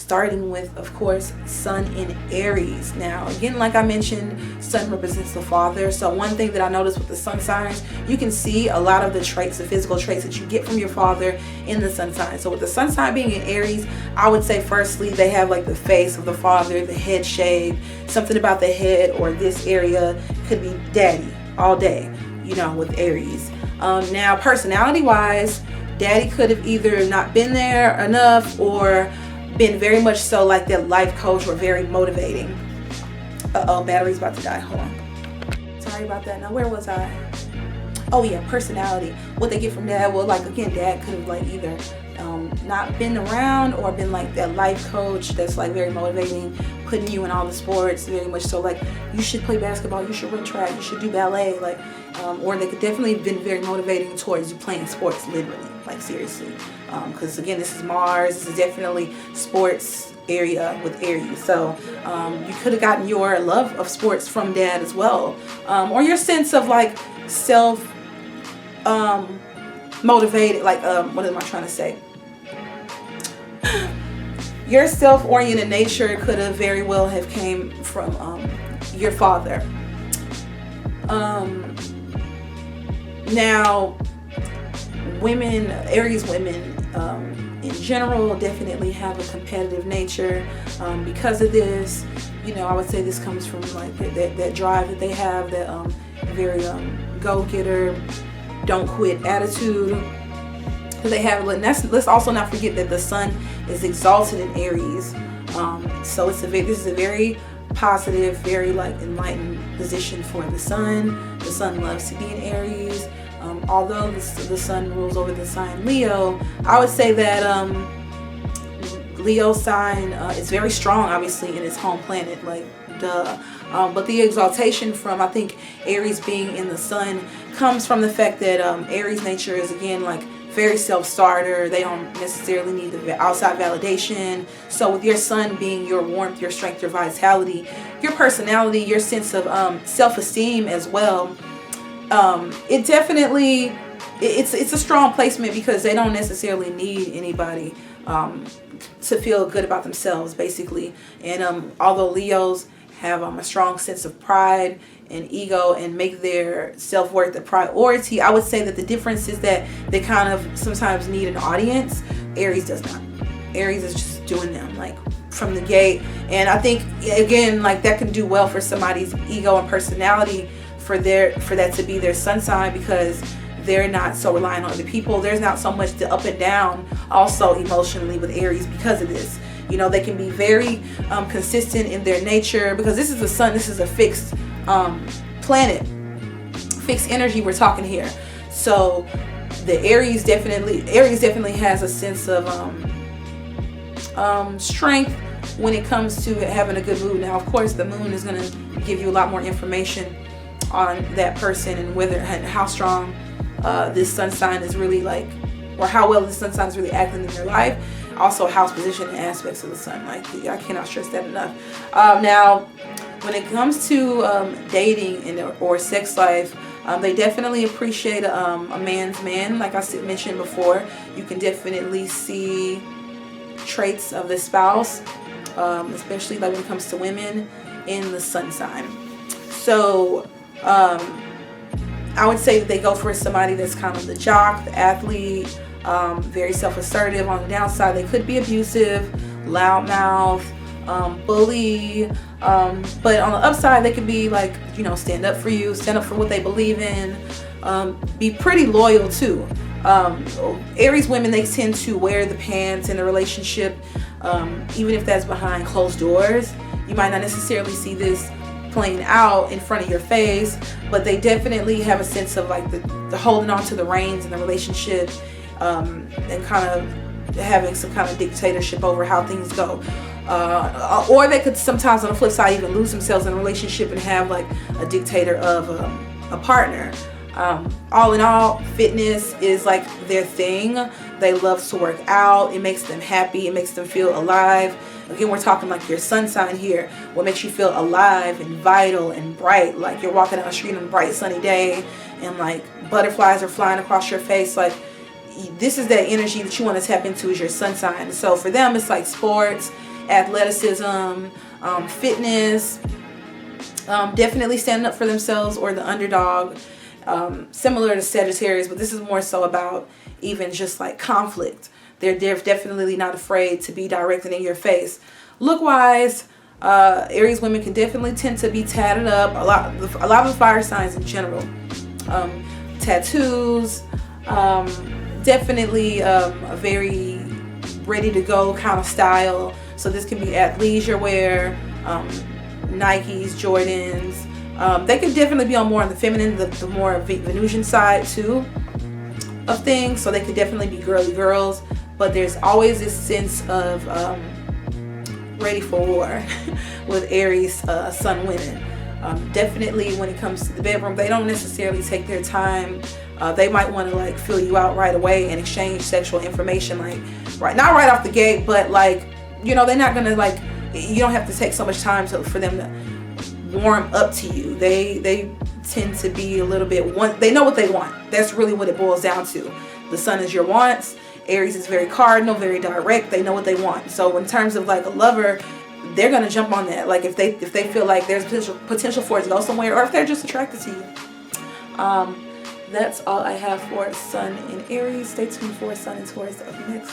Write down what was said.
starting with, of course, Sun in Aries. Now, again, like I mentioned, Sun represents the father. So one thing that I noticed with the Sun signs, you can see a lot of the traits, the physical traits that you get from your father in the Sun sign. So with the Sun sign being in Aries, I would say firstly, they have like the face of the father, the head shaved, something about the head or this area could be daddy all day, you know, with Aries. Now, personality-wise, daddy could have either not been there enough or been very much so like that life coach or very motivating. Uh-oh, battery's about to die. Hold on. Sorry about that. Now, where was I? Oh, yeah, personality. What they get from dad, well, like, again, dad could have, like, either not been around or been, like, that life coach that's, like, very motivating, putting you in all the sports, very much so, like, you should play basketball, you should run track, you should do ballet, like, or they could definitely have been very motivating towards you playing sports, literally, like, seriously. Because, again, this is Mars. This is definitely sports area with Aries. So you could have gotten your love of sports from dad as well. Or your sense of, like, self motivated, like, what am I trying to say? Your self-oriented nature could have very well have came from your father. Now, women, Aries women in general definitely have a competitive nature because of this. You know, I would say this comes from like that drive that they have, that very go-getter, don't quit attitude that they have. And let's also not forget that the sun is exalted in Aries, so this is a very positive, very like enlightened position for the sun. The sun loves to be in Aries. Although the sun rules over the sign Leo, I would say that Leo sign is very strong, obviously, in its home planet, like duh. But the exaltation from, I think, Aries being in the sun comes from the fact that Aries nature is, again, like very self-starter. They don't necessarily need the outside validation. So with your sun being your warmth, your strength, your vitality, your personality, your sense of self-esteem as well, it definitely, it's a strong placement because they don't necessarily need anybody to feel good about themselves, basically. And although Leos have a strong sense of pride and ego and make their self-worth a priority, I would say that the difference is that they kind of sometimes need an audience. Aries does not. Aries is just doing them like from the gate. And I think, again, like that can do well for somebody's ego and personality, for that to be their sun sign, because they're not so reliant on other people. There's not so much the up and down also emotionally with Aries because of this. You know, they can be very consistent in their nature because this is the sun. This is a fixed planet, fixed energy we're talking here. So the Aries definitely has a sense of strength when it comes to having a good mood. Now, of course, the moon is going to give you a lot more information on that person and whether and how strong this sun sign is really like, or how well this sun sign is really acting in their life. Also, house position and aspects of the sun. Like, I cannot stress that enough. Now, when it comes to dating or sex life, they definitely appreciate a man's man. Like I mentioned before, you can definitely see traits of the spouse, especially like when it comes to women, in the sun sign. So I would say that they go for somebody that's kind of the jock, the athlete, very self-assertive. On the downside, they could be abusive, loudmouth, bully, but on the upside, they could be like, you know, stand up for you, stand up for what they believe in, be pretty loyal too. Aries women, they tend to wear the pants in a relationship, even if that's behind closed doors. You might not necessarily see this playing out in front of your face, but they definitely have a sense of like the holding on to the reins in the relationship, and kind of having some kind of dictatorship over how things go. Or they could sometimes, on the flip side, even lose themselves in a relationship and have like a dictator of a partner. All in all, fitness is like their thing. They love to work out. It makes them happy. It makes them feel alive. Again, we're talking like your sun sign here. What makes you feel alive and vital and bright? Like you're walking down the street on a bright sunny day and like butterflies are flying across your face. Like this is that energy that you want to tap into, is your sun sign. So for them, it's like sports athleticism, fitness, definitely standing up for themselves or the underdog, similar to Sagittarius, but this is more so about even just like conflict. They're definitely not afraid to be directed in your face. Look wise, Aries women can definitely tend to be tatted up. A lot of the fire signs in general, tattoos, definitely a very ready to go kind of style. So this can be athleisure wear, Nikes, Jordans. They could definitely be on more on the feminine, the more Venusian side too of things. So they could definitely be girly girls, but there's always this sense of ready for war with Aries sun women. Definitely when it comes to the bedroom, they don't necessarily take their time. They might want to like fill you out right away and exchange sexual information, like not right off the gate, but like, you know, they're not gonna like, you don't have to take so much time for them to warm up to you. They tend to be a little bit they know what they want. That's really what it boils down to. The sun is your wants. Aries is very cardinal, very direct. They know what they want. So in terms of like a lover, they're gonna jump on that. Like if they feel like there's potential for it to go somewhere, or if they're just attracted to you. That's all I have for Sun in Aries. Stay tuned for Sun in Taurus up next.